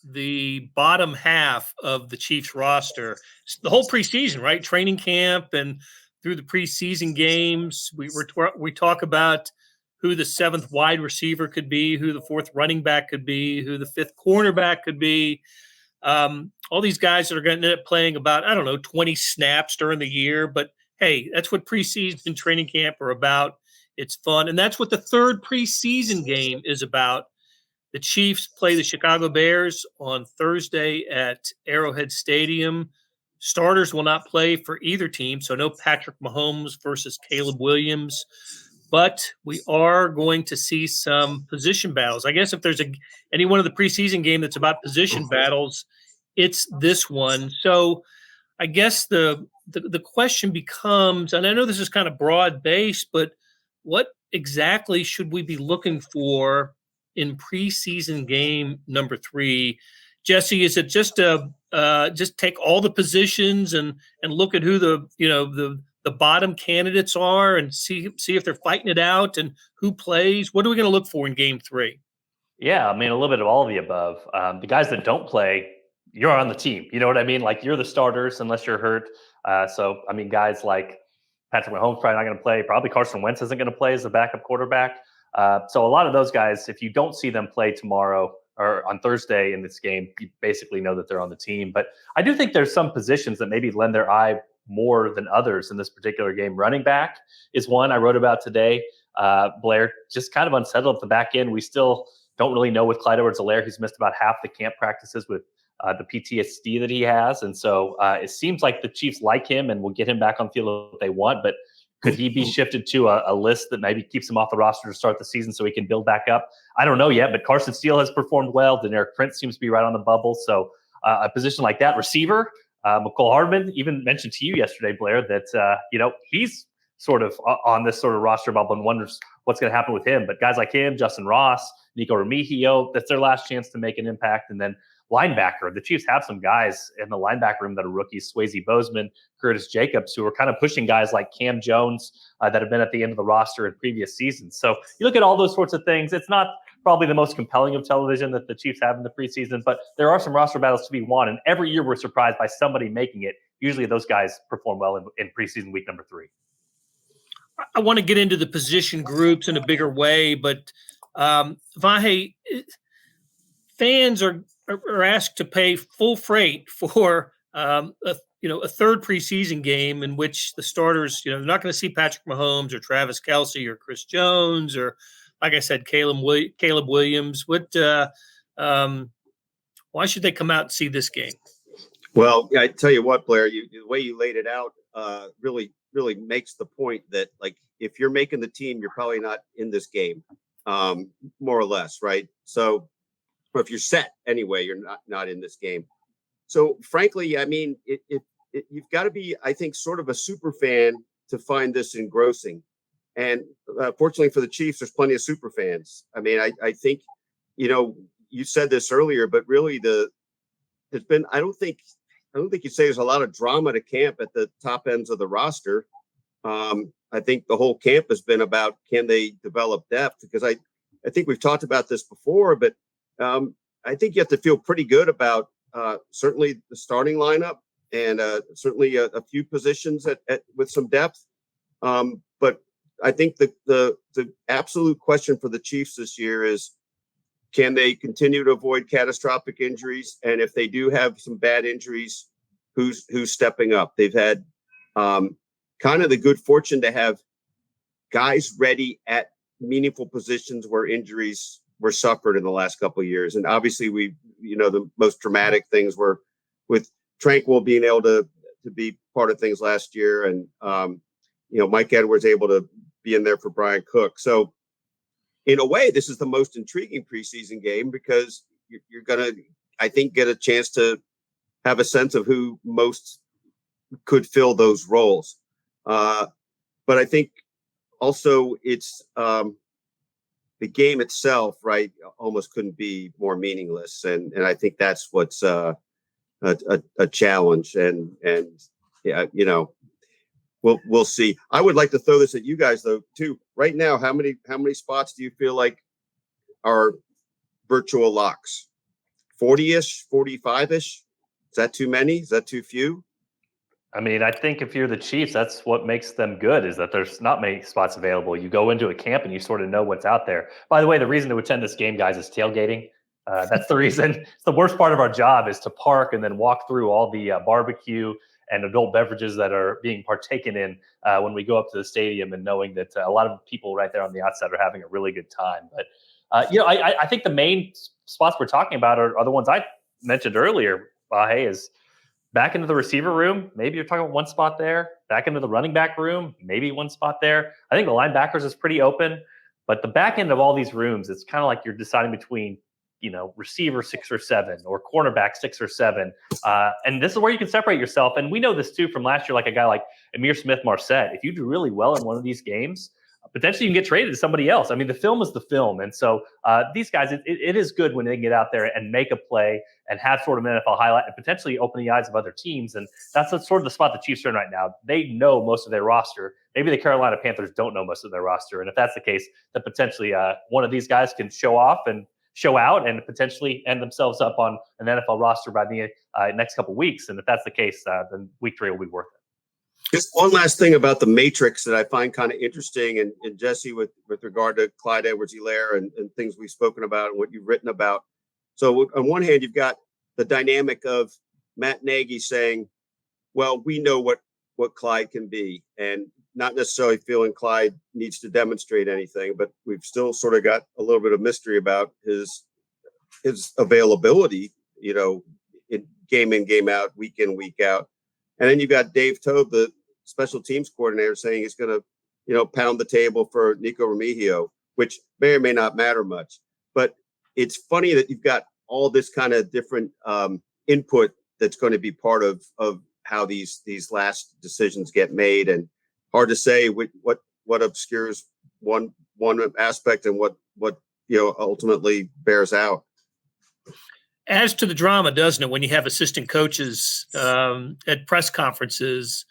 the bottom half of the Chiefs roster, the whole preseason, right? Training camp and through the preseason games, we talk about who the seventh wide receiver could be, who the fourth running back could be, who the fifth cornerback could be. All these guys that are going to end up playing about, 20 snaps during the year. But hey, that's what preseason training camp are about. It's fun. And that's what the third preseason game is about. The Chiefs play the Chicago Bears on Thursday at Arrowhead Stadium. Starters will not play for either team, so no Patrick Mahomes versus Caleb Williams. But we are going to see some position battles. I guess if there's any one of the preseason game that's about position battles, it's this one. So I guess the question becomes, and I know this is kind of broad-based, but what exactly should we be looking for in preseason game number 3? Jesse, is it just just take all the positions and look at who the bottom candidates are and see if they're fighting it out and who plays? What are we going to look for in game 3? Yeah, I mean, a little bit of all of the above. The guys that don't play, you're on the team. You know what I mean? Like, you're the starters unless you're hurt. So, I mean, guys like Patrick Mahomes probably not going to play. Probably Carson Wentz isn't going to play as the backup quarterback. So a lot of those guys, if you don't see them play tomorrow or on Thursday in this game, you basically know that they're on the team. But I do think there's some positions that maybe lend their eye more than others in this particular game. Running back is one I wrote about today. Blair just kind of unsettled at the back end. We still don't really know with Clyde Edwards-Helaire. He's missed about half the camp practices with the PTSD that he has. And so it seems like the Chiefs like him and will get him back on the field if they want. But could he be shifted to a list that maybe keeps him off the roster to start the season so he can build back up? I don't know yet, but Carson Steele has performed well. Deneric Prince seems to be right on the bubble. So a position like that, receiver, McCole Hardman even mentioned to you yesterday, Blair, that he's sort of on this sort of roster bubble and wonders what's going to happen with him. But guys like him, Justin Ross, Nico Remigio, that's their last chance to make an impact. And then linebacker, the Chiefs have some guys in the linebacker room that are rookies, Swayze Bozeman, Curtis Jacobs, who are kind of pushing guys like Cam Jones that have been at the end of the roster in previous seasons. So you look at all those sorts of things. It's not probably the most compelling of television that the Chiefs have in the preseason, but there are some roster battles to be won. And every year we're surprised by somebody making it. Usually those guys perform well in preseason week number 3. I want to get into the position groups in a bigger way, but Vahe, fans are asked to pay full freight for a third preseason game in which the starters, they're not going to see Patrick Mahomes or Travis Kelce or Chris Jones or, like I said, Caleb Williams. Why should they come out and see this game? Well, I tell you what, Blair, the way you laid it out really makes the point that, like, if you're making the team, you're probably not in this game, more or less, right? So, or if you're set anyway, you're not in this game. So, frankly, I mean, you've got to be, I think, sort of a super fan to find this engrossing. And fortunately for the Chiefs, there's plenty of super fans. I mean, I think, you said this earlier, but really there's been, I don't think you'd say there's a lot of drama to camp at the top ends of the roster. I think the whole camp has been about, can they develop depth? Because I think we've talked about this before, but I think you have to feel pretty good about certainly the starting lineup and certainly a few positions with some depth. But I think the absolute question for the Chiefs this year is, can they continue to avoid catastrophic injuries? And if they do have some bad injuries, who's stepping up? They've had kind of the good fortune to have guys ready at meaningful positions where injuries were suffered in the last couple of years. And obviously the most dramatic things were with Tranquil being able to be part of things last year. And, Mike Edwards able to be in there for Brian Cook. So in a way, this is the most intriguing preseason game because you're going to, I think, get a chance to have a sense of who most could fill those roles. But I think also it's the game itself, right, almost couldn't be more meaningless. And I think that's what's a challenge. And yeah, we'll see. I would like to throw this at you guys though, too. Right now, how many spots do you feel like are virtual locks? 40-ish, 45-ish? Is that too many? Is that too few? I mean, I think if you're the Chiefs, that's what makes them good, is that there's not many spots available. You go into a camp and you sort of know what's out there. By the way, the reason to attend this game, guys, is tailgating. That's the reason. It's the worst part of our job, is to park and then walk through all the barbecue and adult beverages that are being partaken in when we go up to the stadium, and knowing that a lot of people right there on the outside are having a really good time. But, I think the main spots we're talking about are the ones I mentioned earlier, Vahe, is back into the receiver room. Maybe you're talking about one spot there. Back into the running back room, maybe one spot there. I think the linebackers is pretty open. But the back end of all these rooms, it's kind of like you're deciding between, receiver 6 or 7 or cornerback 6 or 7. And this is where you can separate yourself. And we know this too from last year, like a guy like Amir Smith-Marset. If you do really well in one of these games, potentially you can get traded to somebody else. I mean, the film is the film. And so these guys, it is good when they can get out there and make a play and have sort of an NFL highlight and potentially open the eyes of other teams. And that's sort of the spot the Chiefs are in right now. They know most of their roster. Maybe the Carolina Panthers don't know most of their roster. And if that's the case, then potentially one of these guys can show off and show out and potentially end themselves up on an NFL roster by the next couple of weeks. And if that's the case, then week 3 will be worth it. Just one last thing about the matrix that I find kind of interesting, and Jesse, with regard to Clyde Edwards-Helaire and things we've spoken about and what you've written about. So on one hand, you've got the dynamic of Matt Nagy saying, well, we know what Clyde can be, and not necessarily feeling Clyde needs to demonstrate anything, but we've still sort of got a little bit of mystery about his availability, in game out, week in, week out. And then you've got Dave Toub, the special teams coordinator, saying he's going to, pound the table for Nico Remigio, which may or may not matter much. But it's funny that you've got all this kind of different input that's going to be part of how these last decisions get made, and hard to say what obscures one aspect and what ultimately bears out. Adds to the drama, doesn't it, when you have assistant coaches at press conferences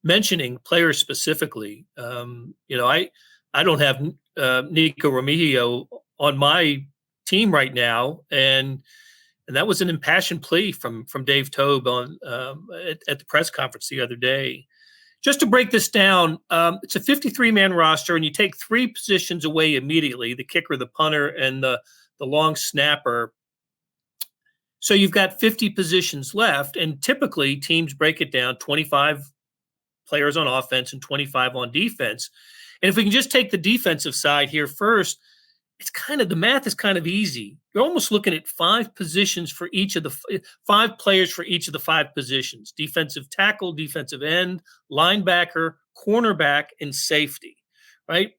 mentioning players specifically? I don't have Nico Remigio on my team right now, and that was an impassioned plea from Dave Toub on at the press conference the other day. Just to break this down, it's a 53-man roster, and you take 3 positions away immediately: the kicker, the punter, and the long snapper. So you've got 50 positions left, and typically teams break it down 25 players on offense and 25 on defense. And if we can just take the defensive side here first, the math is kind of easy. You're almost looking at 5 positions for each of the 5 players for each of the 5 positions: defensive tackle, defensive end, linebacker, cornerback, and safety, right?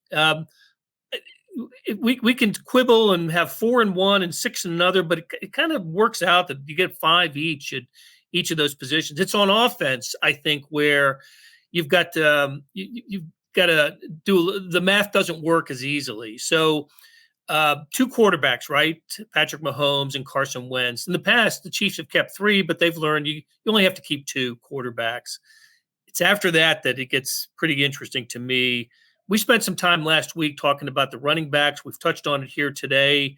We can quibble and have 4 in one and 6 in another, but it kind of works out that you get 5 each at each of those positions. It's on offense, I think, where you've got to do the math doesn't work as easily. So 2 quarterbacks, right? Patrick Mahomes and Carson Wentz. In the past, the Chiefs have kept 3, but they've learned you only have to keep 2 quarterbacks. It's after that it gets pretty interesting to me. We spent some time last week talking about the running backs. We've touched on it here today.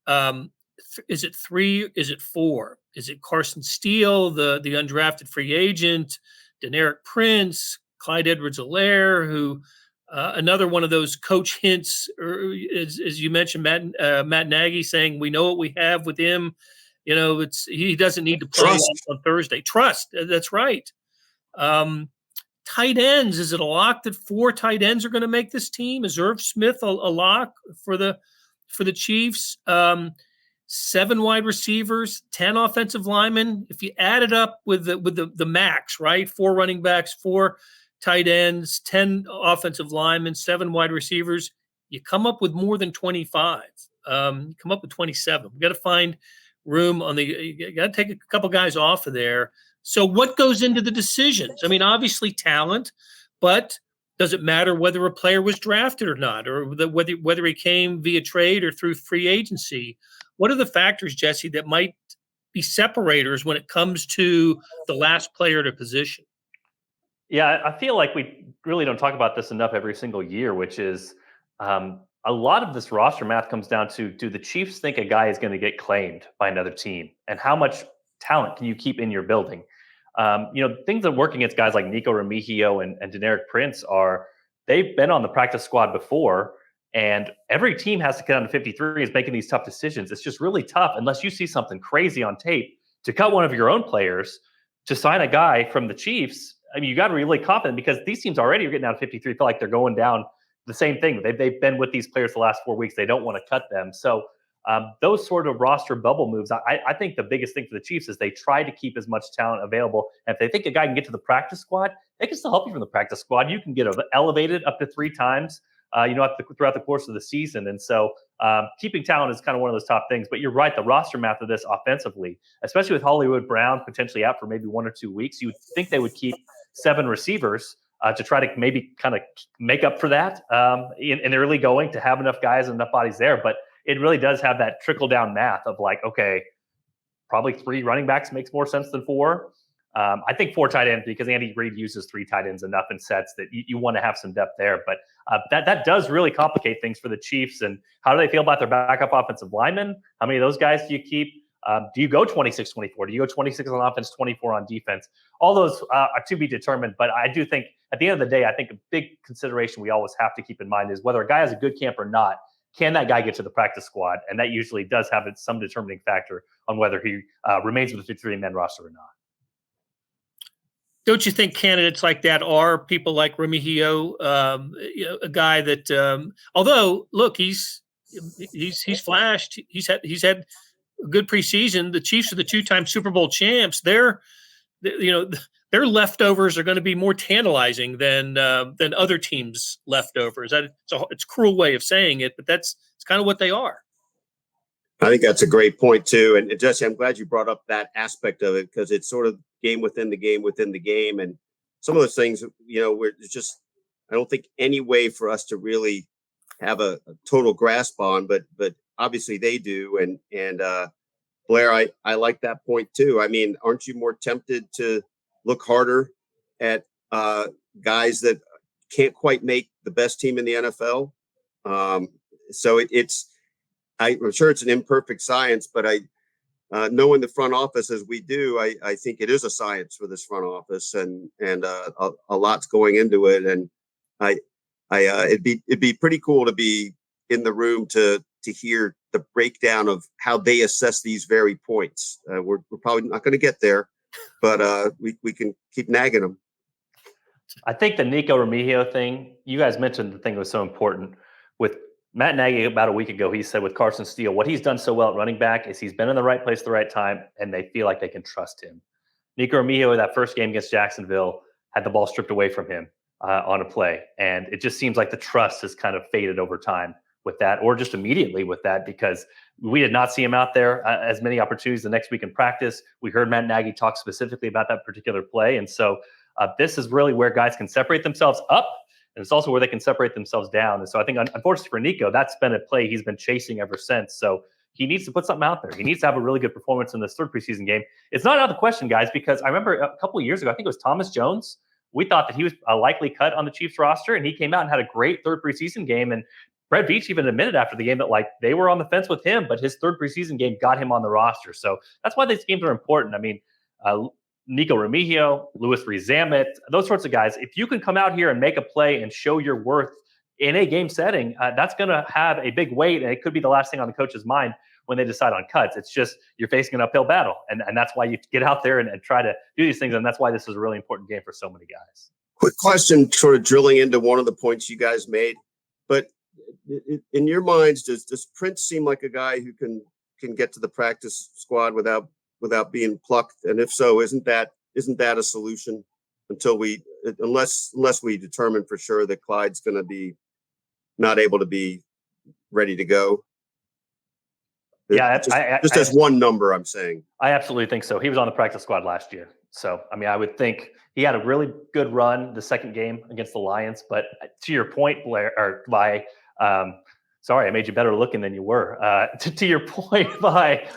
Is it 3? Is it 4? Is it Carson Steele, the undrafted free agent, Deneric Prince, Clyde Edwards-Helaire, who another one of those coach hints, as you mentioned, Matt Nagy saying we know what we have with him. He doesn't need to play on Thursday. Trust, that's right. Tight ends, is it a lock that 4 tight ends are going to make this team? Is Irv Smith a lock for the Chiefs? 7 wide receivers, 10 offensive linemen. If you add it up with the max, right? 4 running backs, 4 tight ends, 10 offensive linemen, 7 wide receivers, you come up with more than 25. You come up with 27. We got to find room you got to take a couple guys off of there. So what goes into the decisions? I mean, obviously talent, but does it matter whether a player was drafted or not, or whether he came via trade or through free agency? What are the factors, Jesse, that might be separators when it comes to the last player to position? Yeah, I feel like we really don't talk about this enough every single year, which is a lot of this roster math comes down to, do the Chiefs think a guy is going to get claimed by another team? And how much talent can you keep in your building? Things that work against guys like Nico Remigio and Deneric Prince are, they've been on the practice squad before, and every team has to get down to 53 is making these tough decisions. It's just really tough unless you see something crazy on tape to cut one of your own players to sign a guy from the Chiefs. I mean, you got to be really confident, because these teams already are getting down to 53, feel like they're going down the same thing. They've been with these players the last 4 weeks. They don't want to cut them. So those sort of roster bubble moves, I think the biggest thing for the Chiefs is they try to keep as much talent available. And if they think a guy can get to the practice squad, they can still help you from the practice squad. You can get elevated up to 3 times, throughout the course of the season. And so keeping talent is kind of one of those top things. But you're right, the roster math of this offensively, especially with Hollywood Brown potentially out for maybe 1 or 2 weeks, you would think they would keep 7 receivers to try to maybe kind of make up for that in the early going, to have enough guys and enough bodies there. But it really does have that trickle down math of like, okay, probably 3 running backs makes more sense than 4. I think 4 tight ends, because Andy Reid uses 3 tight ends enough in sets that you want to have some depth there. But that does really complicate things for the Chiefs. And how do they feel about their backup offensive linemen? How many of those guys do you keep? Do you go 26-24? Do you go 26 on offense, 24 on defense? All those are to be determined. But I do think at the end of the day, I think a big consideration we always have to keep in mind is whether a guy has a good camp or not, can that guy get to the practice squad? And that usually does have some determining factor on whether he remains with the 53-man roster or not. Don't you think candidates like that are people like Remigio, a guy that, although look, he's flashed, he's had a good preseason. The Chiefs are the 2-time Super Bowl champs. Their leftovers are going to be more tantalizing than other teams' leftovers. It's a cruel way of saying it, but it's kind of what they are. I think that's a great point too. And Jesse, I'm glad you brought up that aspect of it, because it's sort of game within the game within the game. And some of those things, where it's just, I don't think any way for us to really have a total grasp on, but obviously they do. And Blair, I like that point too. I mean, aren't you more tempted to look harder at guys that can't quite make the best team in the NFL? So I'm sure it's an imperfect science, but knowing the front office as we do, I think it is a science for this front office, and a lot's going into it. And it'd be pretty cool to be in the room to hear the breakdown of how they assess these very points. We're probably not going to get there, but we can keep nagging them. I think the Nico Remigio thing, you guys mentioned the thing that was so important with Matt Nagy about a week ago. He said with Carson Steele, what he's done so well at running back is he's been in the right place at the right time, and they feel like they can trust him. Nico Remigio, in that first game against Jacksonville, had the ball stripped away from him on a play. And it just seems like the trust has kind of faded over time with that, or just immediately with that, because we did not see him out there as many opportunities the next week in practice. We heard Matt Nagy talk specifically about that particular play. And so this is really where guys can separate themselves up, and it's also where they can separate themselves down. And so I think, unfortunately for Nico, that's been a play he's been chasing ever since. So he needs to put something out there. He needs to have a really good performance in this 3rd preseason game. It's not out of the question, guys, because I remember a couple of years ago, I think it was Thomas Jones. We thought that he was a likely cut on the Chiefs roster, and he came out and had a great 3rd preseason game. And Brett Veach even admitted after the game that they were on the fence with him, but his 3rd preseason game got him on the roster. So that's why these games are important. I mean, Nico Remigio, Louis Rezamet, those sorts of guys, if you can come out here and make a play and show your worth in a game setting, that's going to have a big weight, and it could be the last thing on the coach's mind when they decide on cuts. It's just you're facing an uphill battle, and that's why you get out there and try to do these things, and that's why this is a really important game for so many guys. Quick question, sort of drilling into one of the points you guys made, but in your minds, does Prince seem like a guy who can get to the practice squad without being plucked? And if so, isn't that a solution unless we determine for sure that Clyde's going to be not able to be ready to go? Yeah, just as one number, I'm saying. I absolutely think so. He was on the practice squad last year. So, I mean, I would think he had a really good run the second game against the Lions. But to your point, Blair, or Vahe, sorry, I made you better looking than you were. To your point, Vahe,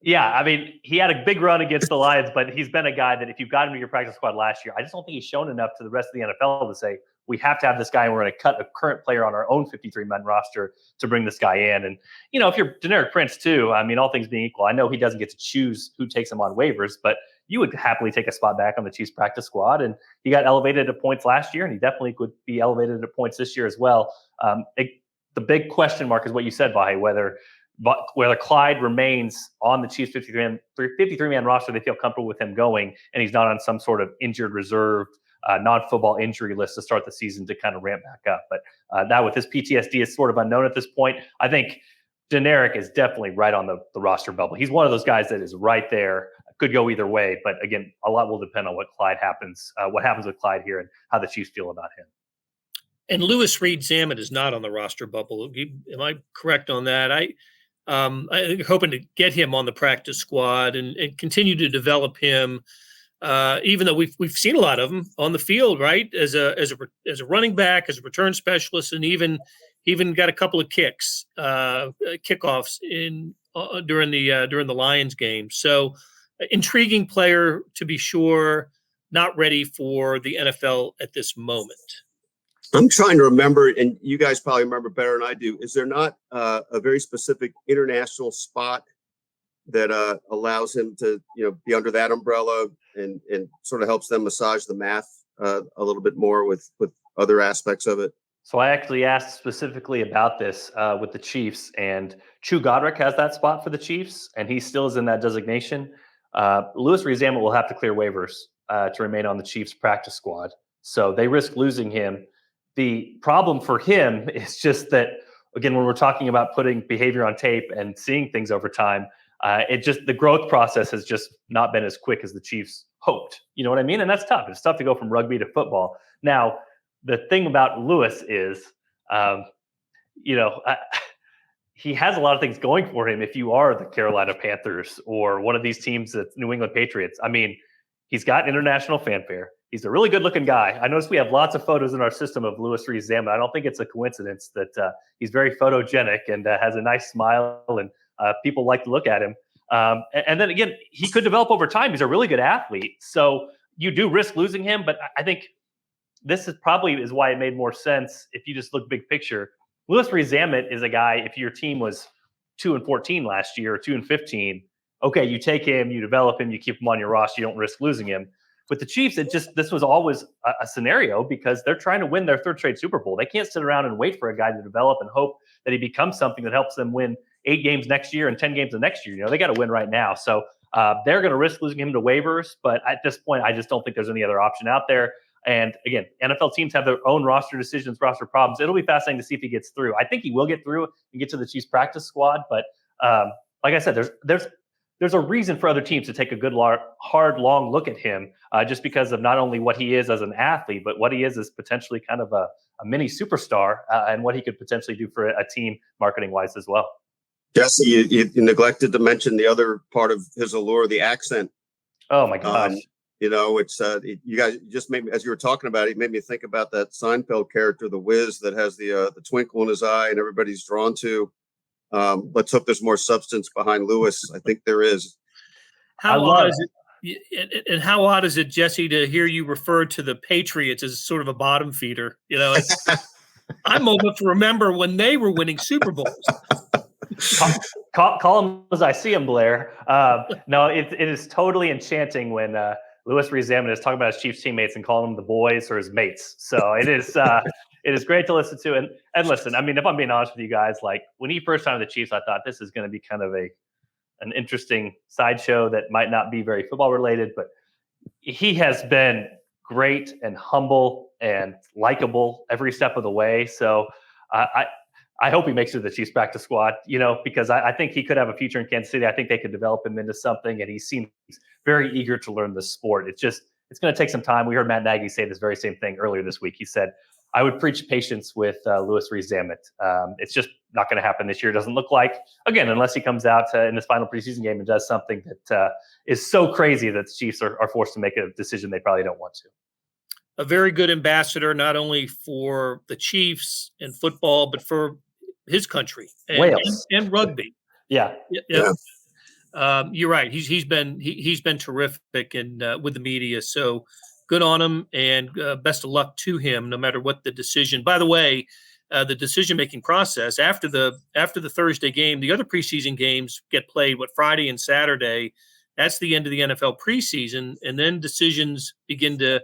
Yeah, I mean, he had a big run against the Lions, but he's been a guy that if you got him to your practice squad last year, I just don't think he's shown enough to the rest of the NFL to say, we have to have this guy and we're going to cut a current player on our own 53-man roster to bring this guy in. And, if you're Deneric Prince too, I mean, all things being equal, I know he doesn't get to choose who takes him on waivers, but you would happily take a spot back on the Chiefs practice squad. And he got elevated at points last year, and he definitely would be elevated at points this year as well. The big question mark is what you said, Vahe, whether Clyde remains on the Chiefs 53-man roster, they feel comfortable with him going, and he's not on some sort of injured reserve, non-football injury list to start the season to kind of ramp back up. But that with his PTSD is sort of unknown at this point. I think Deneric is definitely right on the roster bubble. He's one of those guys that is right there. Could go either way, but again, a lot will depend on what happens with Clyde here and how the Chiefs feel about him. And Louis Reed-Zammit is not on the roster bubble. Am I correct on that? I'm hoping to get him on the practice squad and continue to develop him. Even though we've seen a lot of him on the field, right? As a running back, as a return specialist, and even got a couple of kickoffs during the Lions game. So intriguing player to be sure. Not ready for the NFL at this moment. I'm trying to remember, and you guys probably remember better than I do. Is there not a very specific international spot that allows him to, be under that umbrella and sort of helps them massage the math a little bit more with other aspects of it? So I actually asked specifically about this with the Chiefs, and Chu Godric has that spot for the Chiefs, and he still is in that designation. Louis Reed-Zammit will have to clear waivers to remain on the Chiefs practice squad, so they risk losing him. The problem for him is just that, again, when we're talking about putting behavior on tape and seeing things over time, the growth process has just not been as quick as the Chiefs hoped. You know what I mean? And that's tough. It's tough to go from rugby to football. Now, the thing about Louis is, he has a lot of things going for him if you are the Carolina Panthers or one of these teams, the New England Patriots. I mean, he's got international fanfare. He's a really good-looking guy. I noticed we have lots of photos in our system of Louis Reed-Zammit. I don't think it's a coincidence that he's very photogenic and has a nice smile, and people like to look at him. And then again, he could develop over time. He's a really good athlete. So you do risk losing him, but I think this is why it made more sense if you just look big picture. Louis Reed-Zammit is a guy, if your team was 2-14 last year or 2-15, okay, you take him, you develop him, you keep him on your roster, you don't risk losing him. With the Chiefs, this was always a scenario because they're trying to win their third straight Super Bowl. They can't sit around and wait for a guy to develop and hope that he becomes something that helps them win 8 games next year and 10 games the next year. They got to win right now. So they're going to risk losing him to waivers. But at this point, I just don't think there's any other option out there. And again, NFL teams have their own roster decisions, roster problems. It'll be fascinating to see if he gets through. I think he will get through and get to the Chiefs practice squad. But like I said, there's a reason for other teams to take a good, hard, long look at him just because of not only what he is as an athlete, but what he is as potentially kind of a mini superstar and what he could potentially do for a team marketing-wise as well. Jesse, you neglected to mention the other part of his allure, the accent. Oh, my gosh. It's you guys just made me, as you were talking about it, it made me think about that Seinfeld character, the Wiz, that has the twinkle in his eye and everybody's drawn to. Let's hope there's more substance behind Louis. I think there is. How odd is it, Jesse, to hear you refer to the Patriots as sort of a bottom feeder? I'm old enough to remember when they were winning Super Bowls. Call him as I see him, Blair. No, it is totally enchanting when Louis Reed-Zammit is talking about his Chiefs teammates and calling them the boys or his mates. So it is great to listen to. And listen, I mean, if I'm being honest with you guys, like when he first signed with the Chiefs, I thought this is going to be kind of an interesting sideshow that might not be very football related, but he has been great and humble and likable every step of the way. So I hope he makes it to the Chiefs practice squad, because I think he could have a future in Kansas City. I think they could develop him into something, and he seems very eager to learn the sport. It's going to take some time. We heard Matt Nagy say this very same thing earlier this week. He said, I would preach patience with Louis Reed-Zammit. It's just not going to happen this year. It doesn't look like, again, unless he comes out in this final preseason game and does something that is so crazy that the Chiefs are forced to make a decision they probably don't want to. A very good ambassador, not only for the Chiefs and football, but for his country and, Wales and rugby. Yeah. You're right. He's been terrific and with the media. So good on him, and best of luck to him, no matter what the decision. By the way, the decision making process after the Thursday game, the other preseason games get played Friday and Saturday. That's the end of the NFL preseason, and then decisions begin to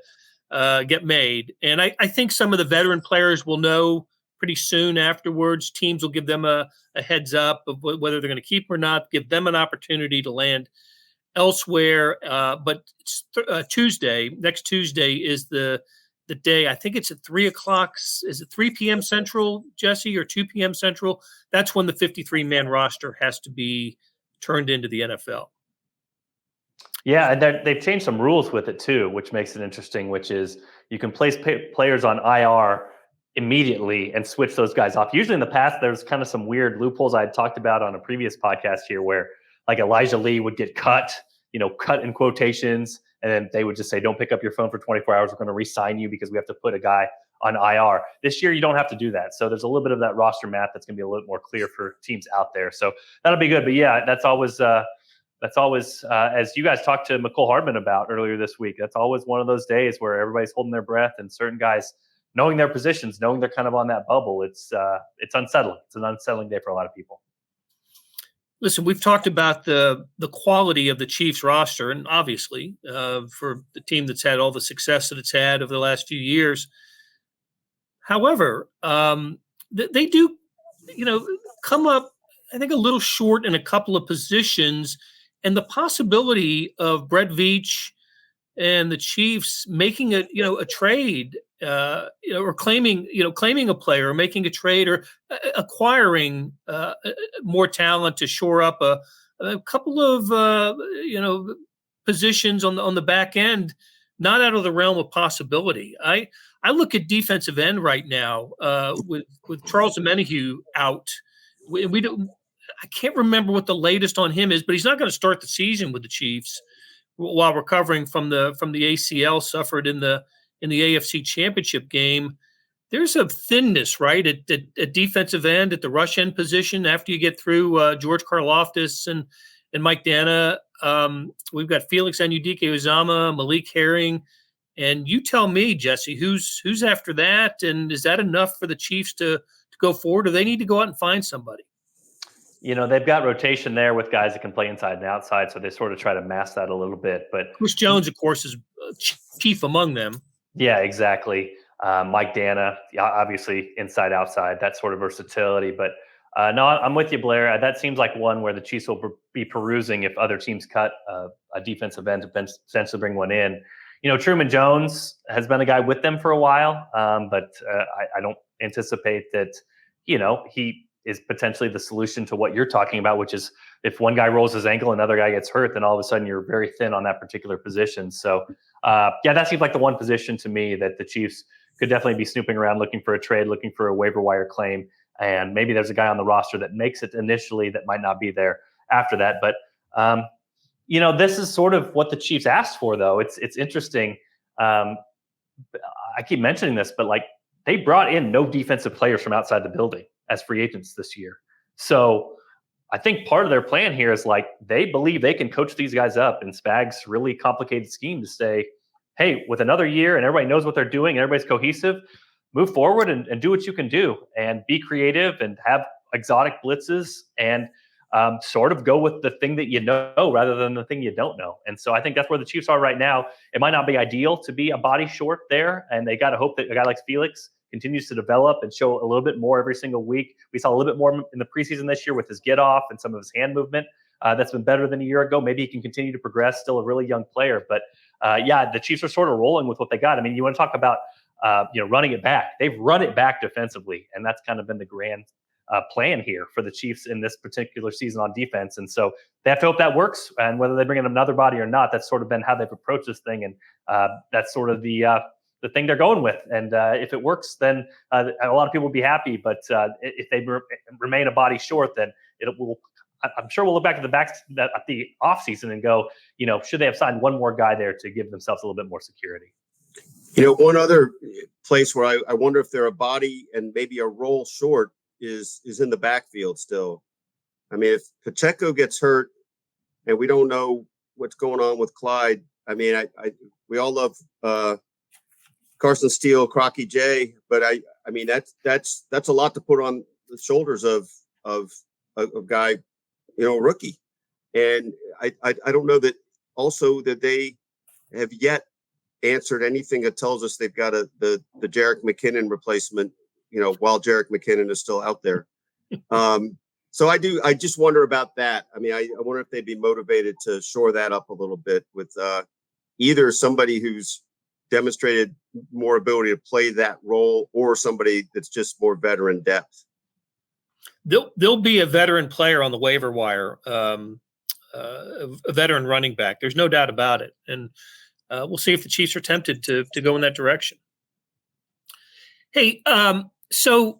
get made. And I think some of the veteran players will know pretty soon afterwards. Teams will give them a heads up of whether they're going to keep or not, give them an opportunity to land elsewhere. But next Tuesday is the day. I think it's at 3 o'clock. Is it 3 p.m. Central, Jesse, or 2 p.m. Central? That's when the 53-man roster has to be turned into the NFL. Yeah, and they've changed some rules with it too, which makes it interesting, which is you can place players on IR immediately and switch those guys off. Usually in the past, there's kind of some weird loopholes I had talked about on a previous podcast here where like Elijah Lee would get cut in quotations, and then they would just say, don't pick up your phone for 24 hours. We're going to re-sign you because we have to put a guy on IR. This year, you don't have to do that. So there's a little bit of that roster math that's going to be a little more clear for teams out there. So that'll be good. But yeah, that's always, as you guys talked to McCole Hardman about earlier this week, that's always one of those days where everybody's holding their breath and certain guys knowing their positions, knowing they're kind of on that bubble. It's unsettling. It's an unsettling day for a lot of people. Listen, we've talked about the quality of the Chiefs roster, and obviously for the team that's had all the success that it's had over the last few years. However, they do, come up, I think, a little short in a couple of positions, and the possibility of Brett Veach and the Chiefs making a trade, or claiming a player, or making a trade, or acquiring more talent to shore up a couple of positions on the back end, not out of the realm of possibility. I look at defensive end right now with Charles Omenihu out. We don't. I can't remember what the latest on him is, but he's not going to start the season with the Chiefs while recovering from the ACL suffered in the AFC Championship game. There's a thinness, right, at defensive end, at the rush end position after you get through George Karlaftis and Mike Dana. We've got Felix Anudike-Uzomah, Malik Herring, and you tell me, Jesse, who's after that, and is that enough for the Chiefs to go forward, or they need to go out and find somebody? They've got rotation there with guys that can play inside and outside, so they sort of try to mask that a little bit. But Chris Jones, of course, is chief among them. Yeah, exactly. Mike Dana, obviously inside, outside, that sort of versatility. But no, I'm with you, Blair. That seems like one where the Chiefs will be perusing if other teams cut a defensive end to potentially bring one in. Truman Jones has been a guy with them for a while, but I don't anticipate that, he is potentially the solution to what you're talking about, which is if one guy rolls his ankle, another guy gets hurt, then all of a sudden you're very thin on that particular position. So, that seems like the one position to me that the Chiefs could definitely be snooping around, looking for a trade, looking for a waiver wire claim. And maybe there's a guy on the roster that makes it initially that might not be there after that. But, this is sort of what the Chiefs asked for, though. It's interesting. I keep mentioning this, but they brought in no defensive players from outside the building as free agents this year. So I think part of their plan here is they believe they can coach these guys up in Spag's really complicated scheme to say, hey, with another year and everybody knows what they're doing and everybody's cohesive, move forward and do what you can do and be creative and have exotic blitzes and sort of go with the thing that you know rather than the thing you don't know. And so I think that's where the Chiefs are right now. It might not be ideal to be a body short there, and they got to hope that a guy like Felix continues to develop and show a little bit more every single week. We saw a little bit more in the preseason this year with his get off and some of his hand movement. That's been better than a year ago. Maybe he can continue to progress, still a really young player. But the Chiefs are sort of rolling with what they got. I mean, you want to talk about, running it back. They've run it back defensively, and that's kind of been the grand plan here for the Chiefs in this particular season on defense. And so they have to hope that works. And whether they bring in another body or not, that's sort of been how they've approached this thing. And that's sort of the thing they're going with. And if it works, then a lot of people will be happy. But if they remain a body short, then I'm sure we'll look back at the offseason and go, should they have signed one more guy there to give themselves a little bit more security? One other place where I wonder if they're a body and maybe a role short is in the backfield still. I mean, if Pacheco gets hurt, and we don't know what's going on with Clyde. I mean, we all love Carson Steele, Crocky J, but I mean that's a lot to put on the shoulders of a guy, rookie, and I don't know that also that they have yet answered anything that tells us they've got the Jerick McKinnon replacement, while Jerick McKinnon is still out there. So I just wonder about that. I mean, I wonder if they'd be motivated to shore that up a little bit with either somebody who's demonstrated more ability to play that role or somebody that's just more veteran depth. There'll be a veteran player on the waiver wire, a veteran running back. There's no doubt about it. And we'll see if the Chiefs are tempted to go in that direction. Hey, so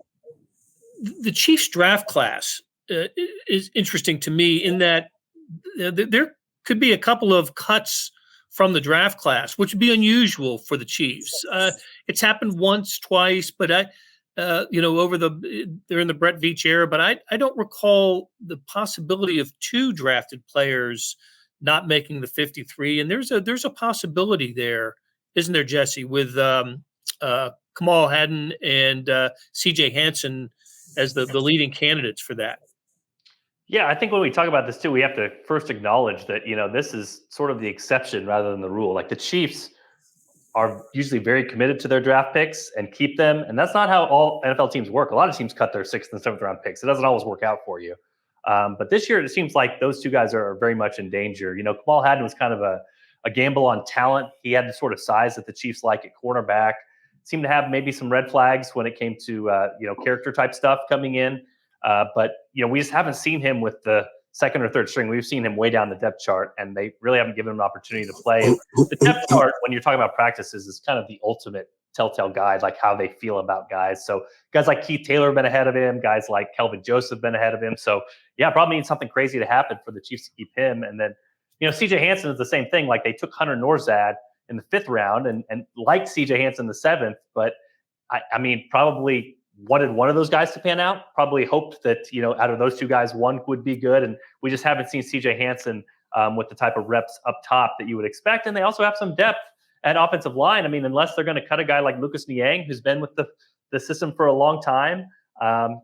the Chiefs draft class is interesting to me in that there could be a couple of cuts from the draft class, which would be unusual for the Chiefs. It's happened once, twice, but they're in the Brett Veach era, but I don't recall the possibility of 2 drafted players not making the 53. And there's a possibility there, isn't there, Jesse, with Kamal Hadden and CJ Hansen as the leading candidates for that. Yeah, I think when we talk about this too, we have to first acknowledge that, this is sort of the exception rather than the rule. Like the Chiefs are usually very committed to their draft picks and keep them. And that's not how all NFL teams work. A lot of teams cut their 6th and 7th round picks. It doesn't always work out for you. But this year, it seems like those 2 guys are very much in danger. Kamal Hadden was kind of a gamble on talent. He had the sort of size that the Chiefs like at cornerback. Seemed to have maybe some red flags when it came to, character type stuff coming in. But we just haven't seen him with the 2nd or 3rd string. We've seen him way down the depth chart, and they really haven't given him an opportunity to play. And the depth chart, when you're talking about practices, is kind of the ultimate telltale guide, like how they feel about guys. So guys like Keith Taylor have been ahead of him. Guys like Kelvin Joseph have been ahead of him. So yeah, probably needs something crazy to happen for the Chiefs to keep him. And then, CJ Hansen is the same thing. Like they took Hunter Norzad in the 5th round and liked CJ Hansen in the 7th, but I mean, probably wanted one of those guys to pan out, probably hoped that, out of those 2 guys, one would be good. And we just haven't seen CJ Hansen with the type of reps up top that you would expect. And they also have some depth at offensive line. I mean, unless they're going to cut a guy like Lucas Niang, who's been with the system for a long time,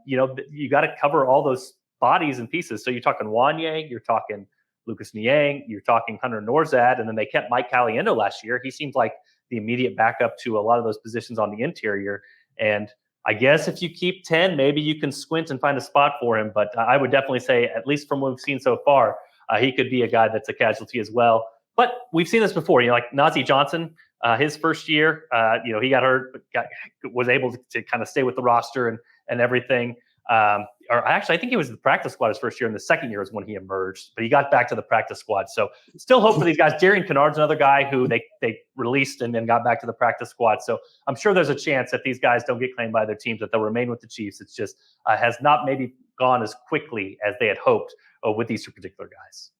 you got to cover all those bodies and pieces. So you're talking Wanye, you're talking Lucas Niang, you're talking Hunter Norzad, and then they kept Mike Caliendo last year. He seems like the immediate backup to a lot of those positions on the interior. And I guess if you keep 10, maybe you can squint and find a spot for him. But I would definitely say, at least from what we've seen so far, he could be a guy that's a casualty as well. But we've seen this before, like Najee Johnson, his first year, he got hurt, but was able to kind of stay with the roster and everything. Or actually, I think he was the practice squad his first year, and the 2nd year was when he emerged. But he got back to the practice squad. So still hope for these guys. Darian Kennard's another guy who they released and then got back to the practice squad. So I'm sure there's a chance that these guys don't get claimed by their teams, that they'll remain with the Chiefs. It's just has not maybe gone as quickly as they had hoped with these 2 particular guys.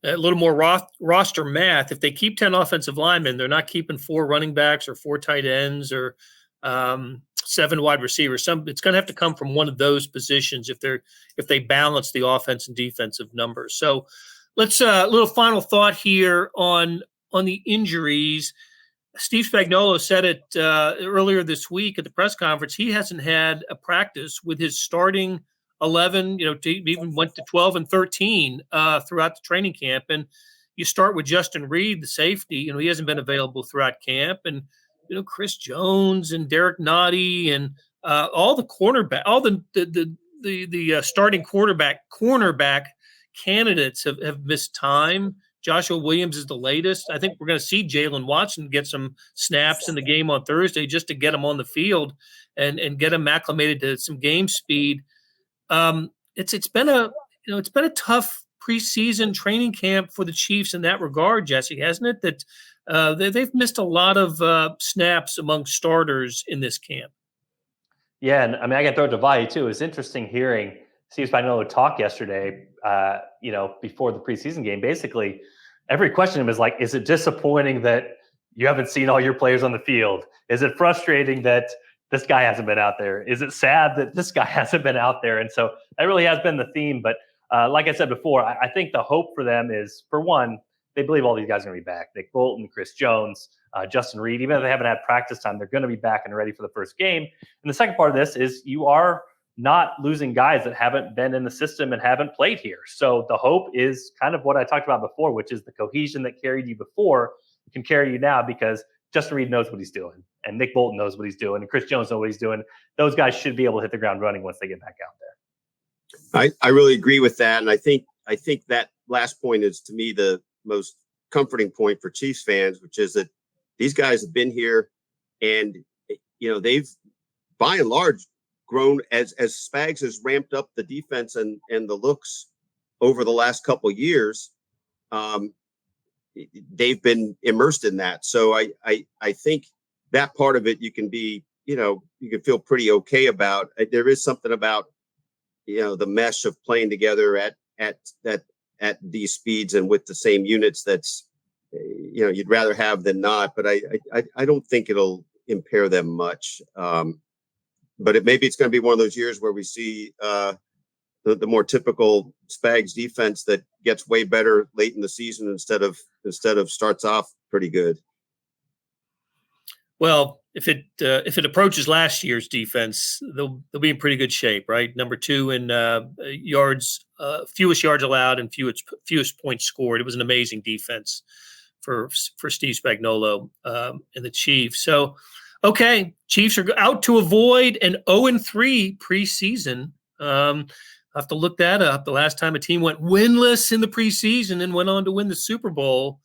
A little more roster math. If they keep 10 offensive linemen, they're not keeping 4 running backs or 4 tight ends or 7 wide receivers. It's going to have to come from one of those positions if they balance the offense and defensive numbers. So let's a little final thought here on the injuries. Steve Spagnuolo said it earlier this week at the press conference. He hasn't had a practice with his starting 11, even went to 12 and 13 throughout the training camp. And you start with Justin Reed, the safety. He hasn't been available throughout camp. And Chris Jones and Derek Nottie and all the cornerback, all the starting cornerback candidates have missed time. Joshua Williams is the latest. I think we're going to see Jalen Watson get some snaps in the game on Thursday just to get him on the field and get him acclimated to some game speed. It's been a tough preseason training camp for the Chiefs in that regard, Jesse, hasn't it? That they've missed a lot of snaps among starters in this camp. Yeah, and I mean, I can throw it to Vahe too. It's interesting hearing Steve Spagnuolo talk yesterday, before the preseason game. Basically, every question was like, is it disappointing that you haven't seen all your players on the field? Is it frustrating that this guy hasn't been out there? Is it sad that this guy hasn't been out there? And so that really has been the theme. But like I said before, I think the hope for them is, for one, they believe all these guys are going to be back. Nick Bolton, Chris Jones, Justin Reed, even if they haven't had practice time, they're going to be back and ready for the first game. And the second part of this is you are not losing guys that haven't been in the system and haven't played here. So the hope is kind of what I talked about before, which is the cohesion that carried you before can carry you now, because Justin Reed knows what he's doing, and Nick Bolton knows what he's doing, and Chris Jones knows what he's doing. Those guys should be able to hit the ground running once they get back out there. I really agree with that. And I think that last point is, to me, the most comforting point for Chiefs fans, which is that these guys have been here, and they've by and large grown as Spags has ramped up the defense and the looks over the last couple of years. They've been immersed in that. So I think that part of it you can be, you can feel pretty okay about. There is something about, the mesh of playing together at these speeds and with the same units that's, you'd rather have than not. But I don't think it'll impair them much. But maybe it's going to be one of those years where we see the more typical Spags defense that gets way better late in the season instead of starts off pretty good. Well, if it approaches last year's defense, they'll be in pretty good shape, right? Number 2 in yards, fewest yards allowed and fewest points scored. It was an amazing defense for Steve Spagnuolo and the Chiefs. So, okay, Chiefs are out to avoid an 0-3 preseason. I have to look that up. The last time a team went winless in the preseason and went on to win the Super Bowl,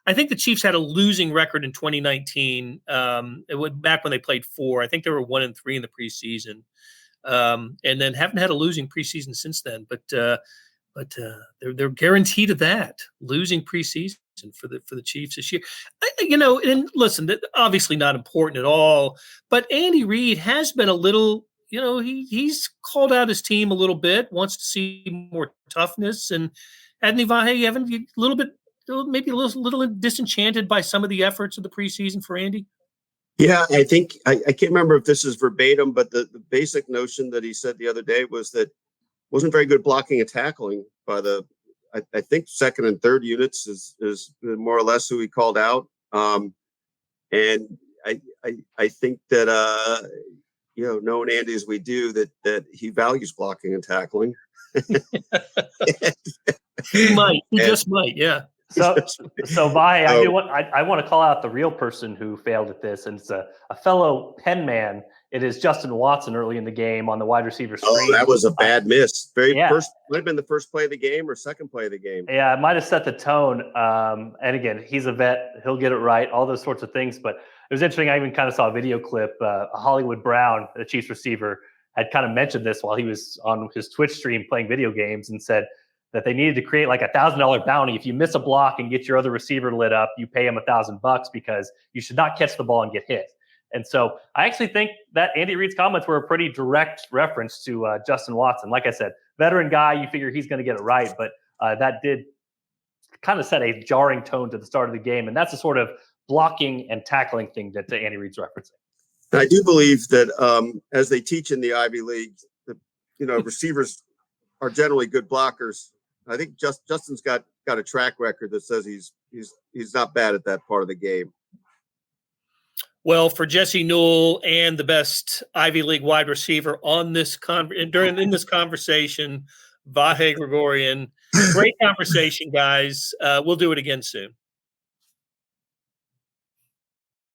I think the Chiefs had a losing record in 2019. Back when they played 4, I think they were 1-3 in the preseason, and then haven't had a losing preseason since then. But they're guaranteed of that losing preseason for the Chiefs this year. And listen, obviously not important at all. But Andy Reid has been a little. He's called out his team a little bit, wants to see more toughness, and hadn't he, Vahe, haven't you a little bit, maybe a little disenchanted by some of the efforts of the preseason for Andy? Yeah, I think I can't remember if this is verbatim, but the basic notion that he said the other day was that wasn't very good blocking and tackling by I think second and third units is more or less who he called out, and I think that. Knowing Andy as we do, that he values blocking and tackling. He might. He just might. Yeah. So Vahe, I want to call out the real person who failed at this, and it's a fellow Penn man. It is Justin Watson early in the game on the wide receiver screen. Oh, that was a bad miss. First, might have been the first play of the game or second play of the game. Yeah, it might have set the tone. And again, he's a vet. He'll get it right, all those sorts of things. But it was interesting. I even kind of saw a video clip. Hollywood Brown, the Chiefs receiver, had kind of mentioned this while he was on his Twitch stream playing video games, and said that they needed to create like $1,000 bounty. If you miss a block and get your other receiver lit up, you pay him $1,000 because you should not catch the ball and get hit. And so I actually think that Andy Reid's comments were a pretty direct reference to Justin Watson. Like I said, veteran guy, you figure he's going to get it right. But that did kind of set a jarring tone to the start of the game. And that's the sort of blocking and tackling thing that Andy Reid's referencing. And I do believe that as they teach in the Ivy League, receivers are generally good blockers. I think Justin's got a track record that says he's not bad at that part of the game. Well, for Jesse Newell and the best Ivy League wide receiver on this in this conversation, Vahe Gregorian, great conversation, guys. We'll do it again soon.